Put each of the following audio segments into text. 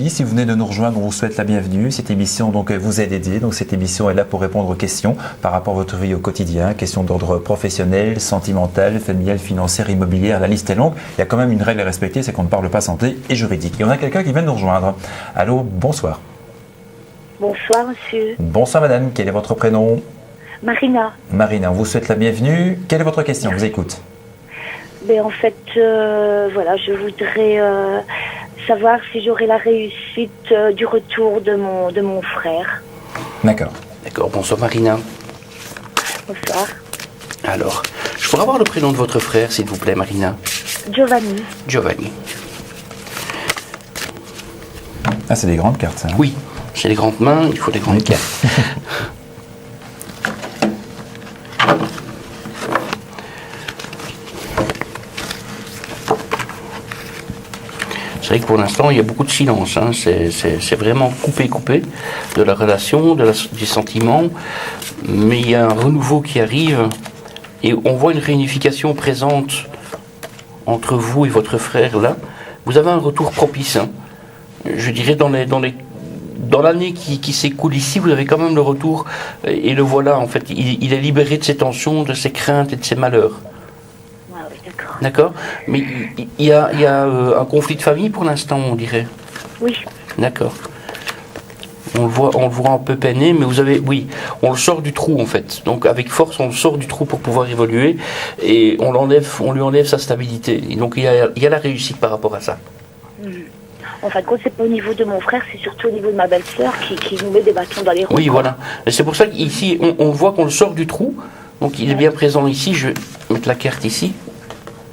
thérapie. Si vous venez de nous rejoindre, on vous souhaite la bienvenue. Cette émission donc vous est dédiée. Donc cette émission est là pour répondre aux questions par rapport à votre vie au quotidien, questions d'ordre professionnel, sentimental, familial, financière, immobilière. La liste est longue. Il y a quand même une règle à respecter, c'est qu'on ne parle pas santé et juridique. Et on a quelqu'un qui vient de nous rejoindre. Allô, bonsoir. Bonsoir monsieur. Bonsoir madame, quel est votre prénom? Marina. Marina, on vous souhaite la bienvenue. Quelle est votre question? Je vous écoute. En fait, voilà, je voudrais savoir si j'aurai la réussite du retour de mon frère. D'accord. D'accord, bonsoir Marina. Bonsoir. Alors, je pourrais avoir le prénom de votre frère, s'il vous plaît, Marina? Giovanni. Giovanni. Ah, c'est des grandes cartes, ça. Hein? Oui, c'est des grandes mains, il faut des grandes cartes. C'est vrai que pour l'instant, il y a beaucoup de silence. Hein. C'est vraiment coupé de la relation, des sentiments. Mais il y a un renouveau qui arrive et on voit une réunification présente entre vous et votre frère là. Vous avez un retour propice. Hein. Je dirais dans l'année qui s'écoule ici, vous avez quand même le retour et le voilà. En fait, il est libéré de ses tensions, de ses craintes et de ses malheurs. D'accord. Mais il y a un conflit de famille pour l'instant, on dirait. Oui. D'accord. On le voit un peu peiné, mais oui, on le sort du trou en fait. Donc avec force, on le sort du trou pour pouvoir évoluer et on lui enlève sa stabilité. Et donc il y a la réussite par rapport à ça. En fin de compte, c'est pas au niveau de mon frère, c'est surtout au niveau de ma belle-sœur qui nous met des bâtons dans les roues. Oui, voilà. Et c'est pour ça qu'ici, on voit qu'on le sort du trou. Donc il est bien présent ici. Je vais mettre la carte ici.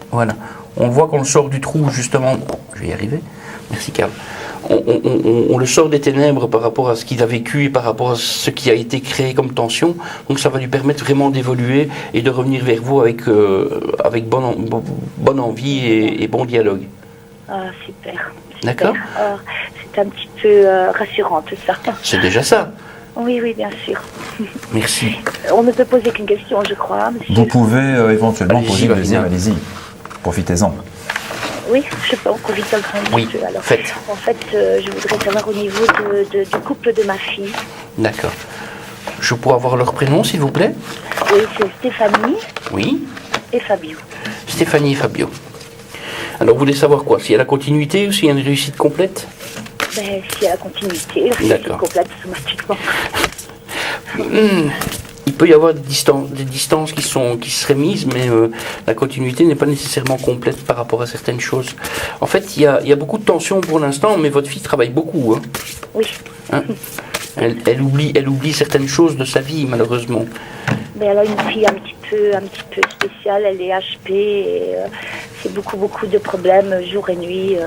Voilà, on voit qu'on le sort du trou justement, je vais y arriver, merci Carl, on le sort des ténèbres par rapport à ce qu'il a vécu et par rapport à ce qui a été créé comme tension, donc ça va lui permettre vraiment d'évoluer et de revenir vers vous avec bonne envie et bon dialogue. Ah, super. D'accord. C'est un petit peu rassurant tout ça. C'est déjà ça. Oui, bien sûr. Merci. On ne peut poser qu'une question, je crois, monsieur. Vous pouvez éventuellement poser une deuxième, allez-y. Profitez-en. Oui, je peux en profiter un petit peu. Alors, faites. En fait, je voudrais savoir au niveau du couple de ma fille. D'accord. Je pourrais avoir leur prénom, s'il vous plaît? Oui, c'est Stéphanie. Oui. Et Fabio. Stéphanie et Fabio. Alors, vous voulez savoir quoi? S'il y a la continuité ou s'il y a une réussite complète? S'il y a la continuité, la réussite complète automatiquement. Il peut y avoir des distances qui seraient mises, mais la continuité n'est pas nécessairement complète par rapport à certaines choses. En fait, il y a beaucoup de tensions pour l'instant, mais votre fille travaille beaucoup. Hein. Oui. Hein? Elle oublie certaines choses de sa vie, malheureusement. Mais elle a une fille un petit peu spéciale, elle est HP et c'est beaucoup de problèmes jour et nuit,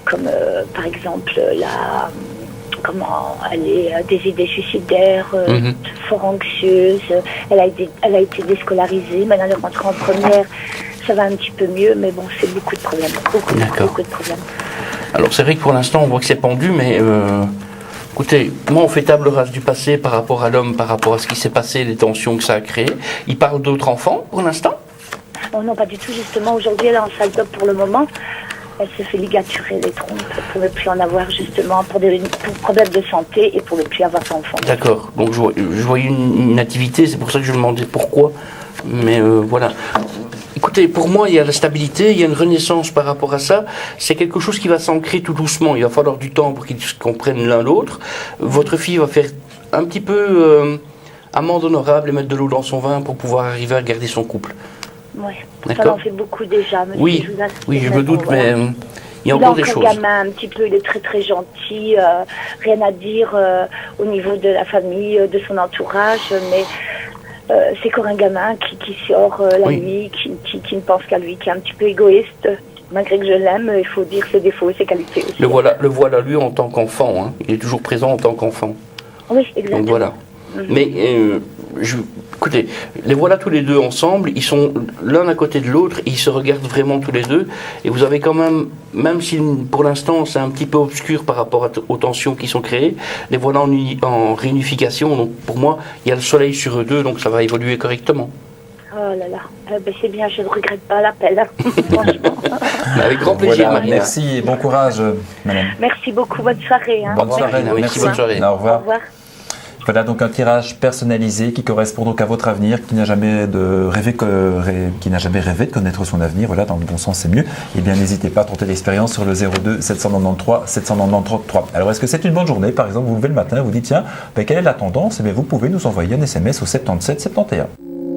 comme par exemple comment elle a des idées suicidaires, fort anxieuse. Elle a été déscolarisée. Maintenant, elle rentre en première. Ça va un petit peu mieux, mais bon, c'est beaucoup de problèmes. Beaucoup de problèmes. Alors, c'est vrai que pour l'instant, on voit que c'est pendu, mais écoutez, moi, on fait table rase du passé par rapport à l'homme, par rapport à ce qui s'est passé, les tensions que ça a créées. Il parle d'autres enfants, pour l'instant? Oh non, pas du tout, justement. Aujourd'hui, elle est en salle d'op pour le moment. Elle se fait ligaturer les trompes pour ne plus en avoir, justement, pour problèmes de santé et pour ne plus avoir d'enfants. D'accord. Donc, je voyais une activité, c'est pour ça que je me demandais pourquoi. Mais voilà. Écoutez, pour moi, il y a la stabilité, il y a une renaissance par rapport à ça. C'est quelque chose qui va s'ancrer tout doucement. Il va falloir du temps pour qu'ils se comprennent l'un l'autre. Votre fille va faire un petit peu amende honorable et mettre de l'eau dans son vin pour pouvoir arriver à garder son couple. Oui, ça en fait beaucoup déjà. Oui, je me doute, mais il y a encore des choses. Il est encore gamin un petit peu, il est très gentil, rien à dire au niveau de la famille, de son entourage, mais c'est encore un gamin qui sort la nuit, qui ne pense qu'à lui, qui est un petit peu égoïste. Malgré que je l'aime, il faut dire ses défauts et ses qualités aussi. Le voilà lui en tant qu'enfant, hein. Il est toujours présent en tant qu'enfant. Oui, exactement. Donc voilà. Mais écoutez, les voilà tous les deux ensemble, ils sont l'un à côté de l'autre, ils se regardent vraiment tous les deux, et vous avez quand même si pour l'instant c'est un petit peu obscur par rapport aux tensions qui sont créées, les voilà en réunification, donc pour moi il y a le soleil sur eux deux, donc ça va évoluer correctement. Oh là là, c'est bien, je ne regrette pas l'appel, franchement. Avec grand plaisir, Voilà, Marina. merci et bon courage, madame. Merci beaucoup, bonne soirée. Hein. Bonne soirée, Marina, merci, bonne soirée. Au Au revoir. revoir. Voilà donc un tirage personnalisé qui correspond donc à votre avenir, qui n'a jamais rêvé de connaître son avenir. Voilà, dans le bon sens, c'est mieux. Eh bien, n'hésitez pas à tenter l'expérience sur le 02 793 793 3. Alors, est-ce que c'est une bonne journée? Par exemple, vous vous levez le matin, vous dites tiens, quelle est la tendance? Eh bien, vous pouvez nous envoyer un SMS au 77 71.